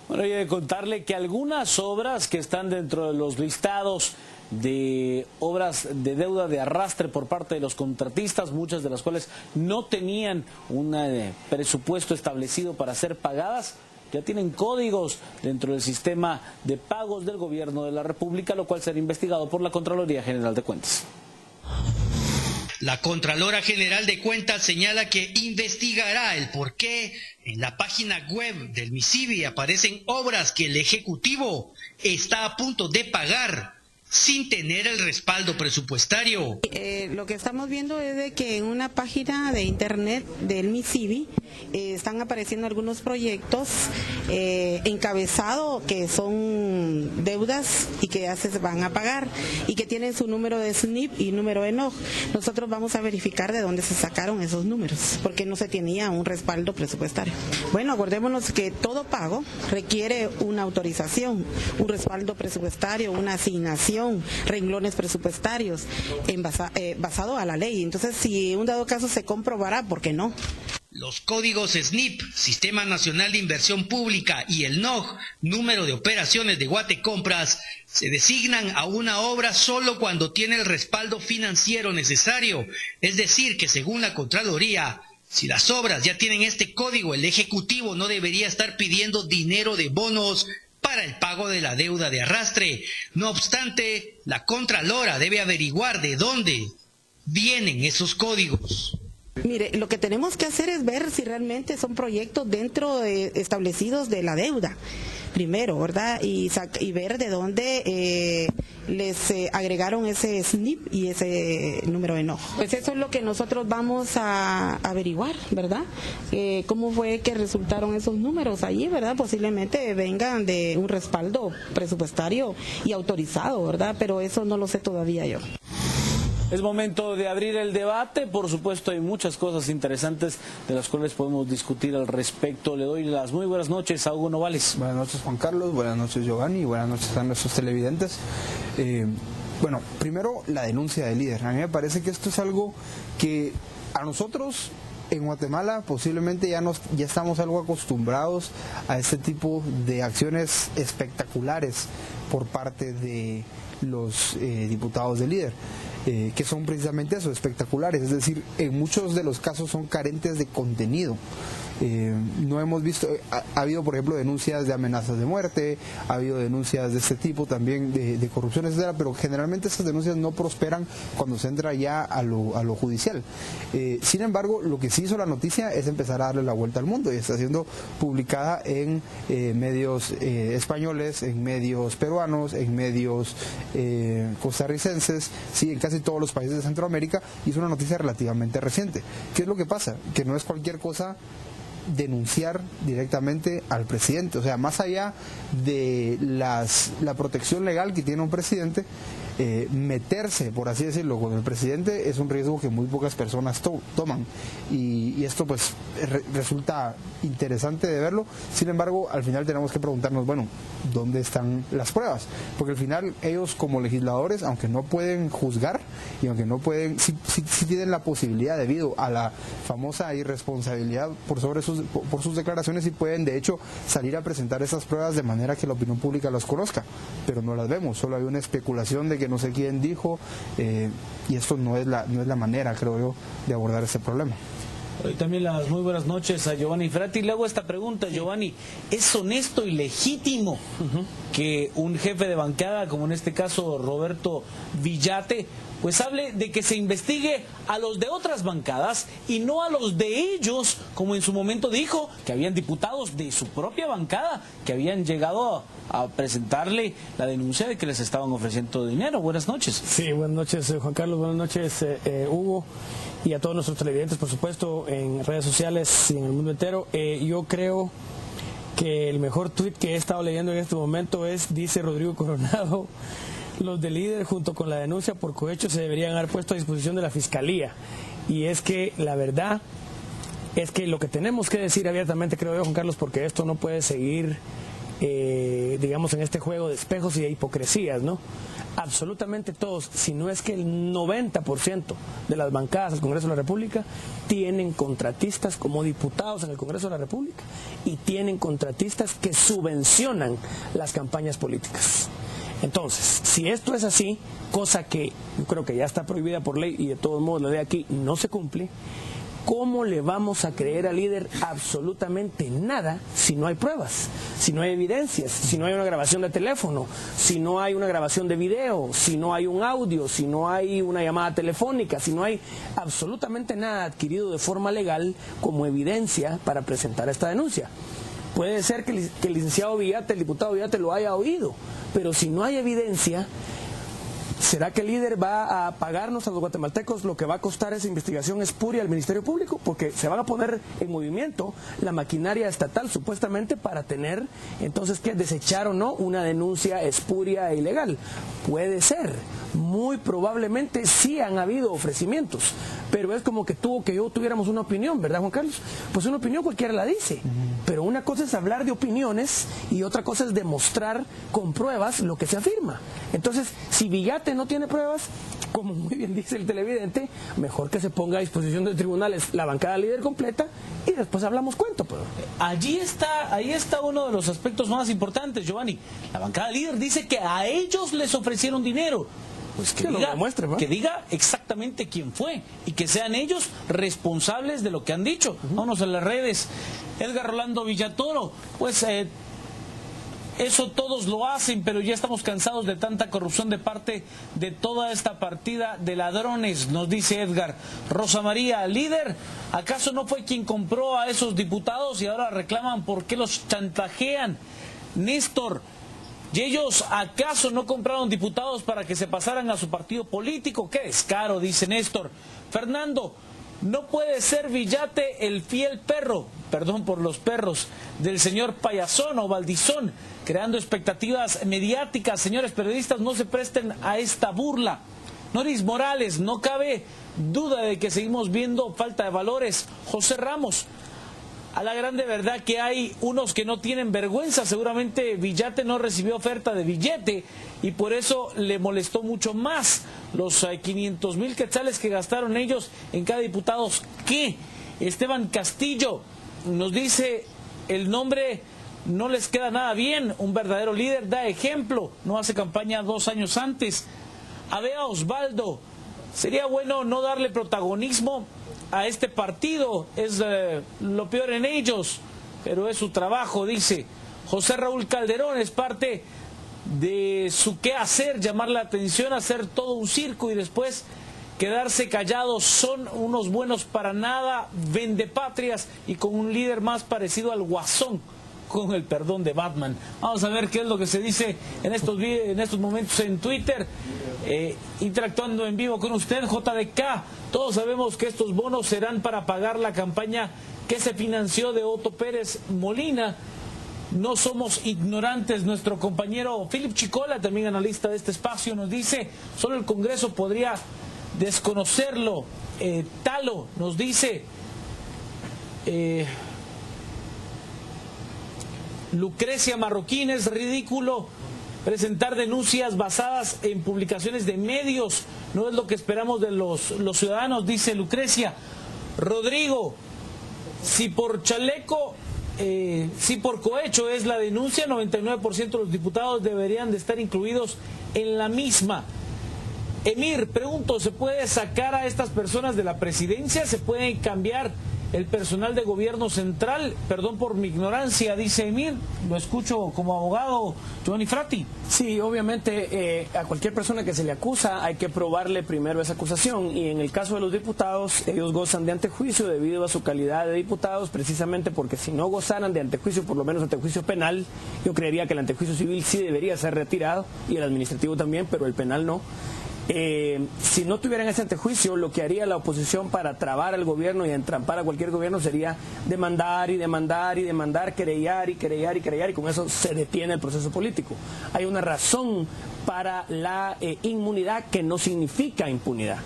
Bueno, hay que contarle que algunas obras que están dentro de los listados de obras de deuda de arrastre por parte de los contratistas, muchas de las cuales no tenían un presupuesto establecido para ser pagadas, ya tienen códigos dentro del sistema de pagos del gobierno de la República, lo cual será investigado por la Contraloría General de Cuentas. La Contralora General de Cuentas señala que investigará el por qué en la página web del MISIVI aparecen obras que el Ejecutivo está a punto de pagar sin tener el respaldo presupuestario. Lo que estamos viendo es de que en una página de internet del MISIVI están apareciendo algunos proyectos encabezados que son deudas y que ya se van a pagar y que tienen su número de SNIP y número de NOG. Nosotros vamos a verificar de dónde se sacaron esos números, porque no se tenía un respaldo presupuestario. Bueno, acordémonos que todo pago requiere una autorización, un respaldo presupuestario, una asignación, renglones presupuestarios basado a la ley. Entonces, si en un dado caso se comprobará, ¿por qué no? Los códigos SNIP, Sistema Nacional de Inversión Pública, y el NOG, Número de Operaciones de Guatecompras, se designan a una obra solo cuando tiene el respaldo financiero necesario. Es decir, que según la Contraloría, si las obras ya tienen este código, el Ejecutivo no debería estar pidiendo dinero de bonos para el pago de la deuda de arrastre. No obstante, la Contralora debe averiguar de dónde vienen esos códigos. Mire, lo que tenemos que hacer es ver si realmente son proyectos establecidos de la deuda, primero, ¿verdad? Y ver de dónde les agregaron ese SNIP y ese número de NOG. Pues eso es lo que nosotros vamos a averiguar, ¿verdad? ¿Cómo fue que resultaron esos números allí, ¿verdad? Posiblemente vengan de un respaldo presupuestario y autorizado, ¿verdad? Pero eso no lo sé todavía yo. Es momento de abrir el debate. Por supuesto, hay muchas cosas interesantes de las cuales podemos discutir al respecto. Le doy las muy buenas noches a Hugo Novales. Buenas noches, Juan Carlos. Buenas noches, Giovanni. Y buenas noches a nuestros televidentes. Bueno, primero la denuncia del líder. A mí me parece que esto es algo que a nosotros en Guatemala posiblemente ya estamos algo acostumbrados a este tipo de acciones espectaculares por parte de los diputados del líder. Que son precisamente eso, espectaculares, es decir, en muchos de los casos son carentes de contenido. No hemos visto, ha habido por ejemplo denuncias de amenazas de muerte, ha habido denuncias de este tipo también de corrupción, etcétera, pero generalmente estas denuncias no prosperan cuando se entra ya a lo judicial. Sin embargo, lo que sí hizo la noticia es empezar a darle la vuelta al mundo y está siendo publicada en medios españoles, en medios peruanos, en medios costarricenses, sí, en casi todos los países de Centroamérica, y es una noticia relativamente reciente. ¿Qué es lo que pasa? Que no es cualquier cosa denunciar directamente al presidente, o sea, más allá de la protección legal que tiene un presidente, meterse, por así decirlo, con el presidente es un riesgo que muy pocas personas toman, y esto pues resulta interesante de verlo. Sin embargo, al final tenemos que preguntarnos, bueno, ¿dónde están las pruebas? Porque al final ellos como legisladores, aunque no pueden juzgar y aunque no pueden, sí tienen la posibilidad, debido a la famosa irresponsabilidad por sus declaraciones, y pueden de hecho salir a presentar esas pruebas de manera que la opinión pública las conozca, pero no las vemos. Solo hay una especulación de que no sé quién dijo, y esto no es la manera, creo yo, de abordar este problema. Hoy también las muy buenas noches a Giovanni Frati. Le hago esta pregunta, Giovanni: ¿es honesto y legítimo que un jefe de bancada, como en este caso Roberto Villate, pues hable de que se investigue a los de otras bancadas y no a los de ellos, como en su momento dijo que habían diputados de su propia bancada que habían llegado a presentarle la denuncia de que les estaban ofreciendo dinero? Buenas noches. Sí, buenas noches, Juan Carlos. Buenas noches, Hugo, y a todos nuestros televidentes, por supuesto, en redes sociales y en el mundo entero. Yo creo que el mejor tuit que he estado leyendo en este momento dice Rodrigo Coronado: los del líder, junto con la denuncia por cohecho, se deberían haber puesto a disposición de la Fiscalía. Y es que la verdad es que lo que tenemos que decir abiertamente, creo yo, Juan Carlos, porque esto no puede seguir digamos, en este juego de espejos y de hipocresías, ¿no? Absolutamente todos, si no es que el 90% de las bancadas del Congreso de la República tienen contratistas como diputados en el Congreso de la República y tienen contratistas que subvencionan las campañas políticas. Entonces, si esto es así, cosa que yo creo que ya está prohibida por ley y de todos modos la ley aquí no se cumple, ¿cómo le vamos a creer al líder absolutamente nada si no hay pruebas, si no hay evidencias, si no hay una grabación de teléfono, si no hay una grabación de video, si no hay un audio, si no hay una llamada telefónica, si no hay absolutamente nada adquirido de forma legal como evidencia para presentar esta denuncia? Puede ser que el licenciado Villate, el diputado Villate, lo haya oído, pero si no hay evidencia, ¿será que el líder va a pagarnos a los guatemaltecos lo que va a costar esa investigación espuria al Ministerio Público? Porque se van a poner en movimiento la maquinaria estatal supuestamente para tener, entonces, ¿qué? Desechar o no una denuncia espuria e ilegal. Puede ser, muy probablemente sí han habido ofrecimientos, pero es como que tuviéramos una opinión, ¿verdad, Juan Carlos? Pues una opinión cualquiera la dice, pero una cosa es hablar de opiniones y otra cosa es demostrar con pruebas lo que se afirma. Entonces, si Villate no tiene pruebas, como muy bien dice el televidente, mejor que se ponga a disposición de tribunales la bancada líder completa y después hablamos cuento. Pero ahí está uno de los aspectos más importantes, Giovanni. La bancada líder dice que a ellos les ofrecieron dinero. Pues que diga exactamente quién fue y que sean ellos responsables de lo que han dicho. Vámonos a las redes. Edgar Rolando Villatoro, pues eso todos lo hacen, pero ya estamos cansados de tanta corrupción de parte de toda esta partida de ladrones, nos dice Edgar. Rosa María, líder, ¿acaso no fue quien compró a esos diputados y ahora reclaman por qué los chantajean? Néstor, ¿y ellos acaso no compraron diputados para que se pasaran a su partido político? ¡Qué descaro!, dice Néstor. Fernando, no puede ser Villate el fiel perro, perdón por los perros, del señor Payasón o Valdizón, creando expectativas mediáticas. Señores periodistas, no se presten a esta burla. Noris Morales, no cabe duda de que seguimos viendo falta de valores. José Ramos, a la grande verdad que hay unos que no tienen vergüenza. Seguramente Villate no recibió oferta de billete y por eso le molestó mucho más los 500,000 quetzales que gastaron ellos en cada diputado. ¿Qué? Esteban Castillo nos dice, el nombre no les queda nada bien. Un verdadero líder da ejemplo, no hace campaña 2 años antes. Abea Osvaldo, sería bueno no darle protagonismo a este partido, es lo peor en ellos, pero es su trabajo, dice. José Raúl Calderón, es parte de su qué hacer, llamar la atención, hacer todo un circo y después quedarse callados. Son unos buenos para nada, vendepatrias y con un líder más parecido al Guasón, con el perdón de Batman. Vamos a ver qué es lo que se dice en estos momentos en Twitter, interactuando en vivo con usted. JDK, todos sabemos que estos bonos serán para pagar la campaña que se financió de Otto Pérez Molina. No somos ignorantes. Nuestro compañero Philip Chicola, también analista de este espacio, nos dice, solo el Congreso podría desconocerlo. Talo nos dice, Lucrecia Marroquín, es ridículo presentar denuncias basadas en publicaciones de medios, no es lo que esperamos de los ciudadanos, dice Lucrecia. Rodrigo, si por chaleco, si por cohecho es la denuncia, 99% de los diputados deberían de estar incluidos en la misma. Emir, pregunto, ¿se puede sacar a estas personas de la presidencia? ¿Se puede cambiar el personal de gobierno central? Perdón por mi ignorancia, dice Emir. Lo escucho como abogado, Giovanni Frati. Sí, obviamente a cualquier persona que se le acusa hay que probarle primero esa acusación, y en el caso de los diputados, ellos gozan de antejuicio debido a su calidad de diputados, precisamente porque si no gozaran de antejuicio, por lo menos antejuicio penal, yo creería que el antejuicio civil sí debería ser retirado y el administrativo también, pero el penal no. Si no tuvieran ese antejuicio, lo que haría la oposición para trabar al gobierno y entrampar a cualquier gobierno sería demandar y demandar y demandar, querellar y querellar y querellar, y con eso se detiene el proceso político. Hay una razón para la inmunidad que no significa impunidad.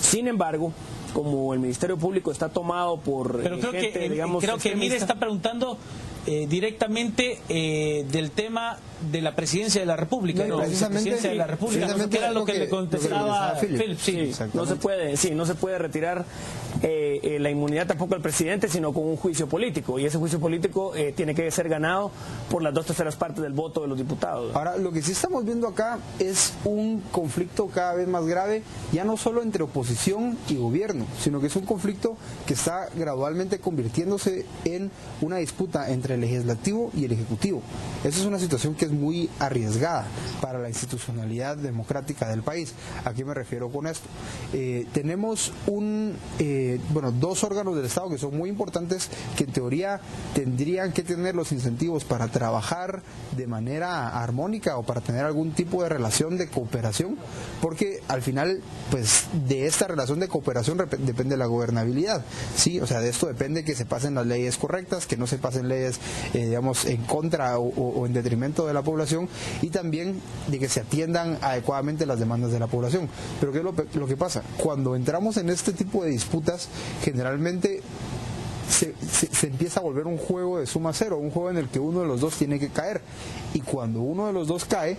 Sin embargo, como el Ministerio Público está tomado por pero creo gente, que, digamos, creo que Emir está preguntando directamente del tema de la presidencia de la República. No, precisamente, de la República, precisamente era lo que le contestaba Philip. Sí, no se puede retirar la inmunidad tampoco al presidente, sino con un juicio político, y ese juicio político tiene que ser ganado por las 2/3 partes del voto de los diputados. Ahora, lo que sí estamos viendo acá es un conflicto cada vez más grave, ya no solo entre oposición y gobierno, sino que es un conflicto que está gradualmente convirtiéndose en una disputa entre el legislativo y el ejecutivo. Esa es una situación que es muy arriesgada para la institucionalidad democrática del país. ¿A qué me refiero con esto? Tenemos dos órganos del Estado que son muy importantes, que en teoría tendrían que tener los incentivos para trabajar de manera armónica o para tener algún tipo de relación de cooperación, porque al final, pues, de esta relación de cooperación depende la gobernabilidad, ¿sí? O sea, de esto depende que se pasen las leyes correctas, que no se pasen leyes, digamos, en contra o en detrimento de la población, y también de que se atiendan adecuadamente las demandas de la población. Pero ¿qué es lo que pasa? Cuando entramos en este tipo de disputas, generalmente se empieza a volver un juego de suma cero, un juego en el que uno de los dos tiene que caer, y cuando uno de los dos cae,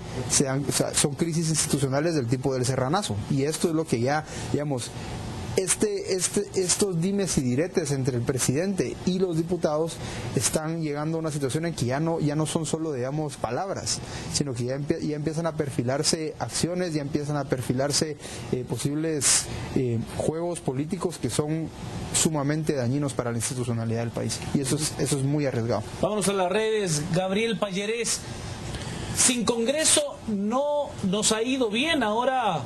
son crisis institucionales del tipo del serranazo, y esto es lo que ya, digamos, estos dimes y diretes entre el presidente y los diputados están llegando a una situación en que ya no son solo, digamos, palabras, sino que ya empiezan a perfilarse acciones, ya empiezan a perfilarse posibles juegos políticos que son sumamente dañinos para la institucionalidad del país, y eso es muy arriesgado. Vámonos a las redes. Gabriel Pallerés: sin Congreso no nos ha ido bien, ahora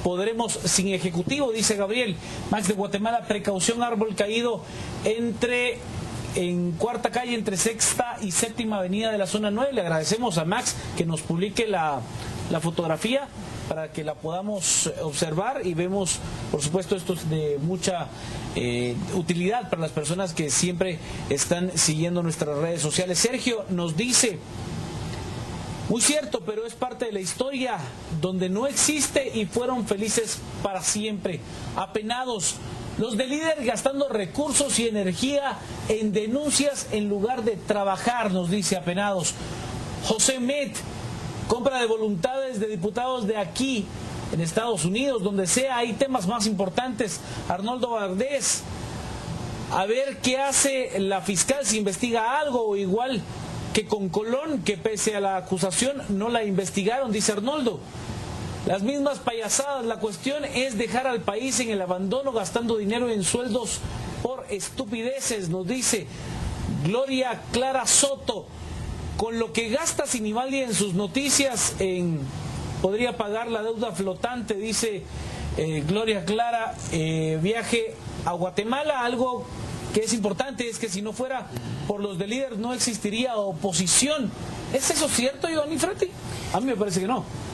podremos sin Ejecutivo, dice Gabriel. Max de Guatemala: precaución, árbol caído en Cuarta Calle, entre Sexta y Séptima Avenida de la Zona 9. Le agradecemos a Max que nos publique la fotografía para que la podamos observar, y vemos, por supuesto, esto es de mucha utilidad para las personas que siempre están siguiendo nuestras redes sociales. Sergio nos dice: muy cierto, pero es parte de la historia donde no existe y fueron felices para siempre. Apenados los de líder gastando recursos y energía en denuncias en lugar de trabajar, nos dice Apenados. José Met: compra de voluntades de diputados de aquí, en Estados Unidos, donde sea, hay temas más importantes. Arnoldo Valdés: a ver qué hace la fiscal, si investiga algo, o igual que con Colón, que pese a la acusación no la investigaron, dice Arnoldo. Las mismas payasadas, la cuestión es dejar al país en el abandono gastando dinero en sueldos por estupideces, nos dice Gloria Clara Soto. Con lo que gasta Sinibaldi en sus noticias, podría pagar la deuda flotante, dice Gloria Clara. Viaje a Guatemala: algo que es importante es que si no fuera por los de líder no existiría oposición. ¿Es eso cierto, Giovanni Frati? A mí me parece que no.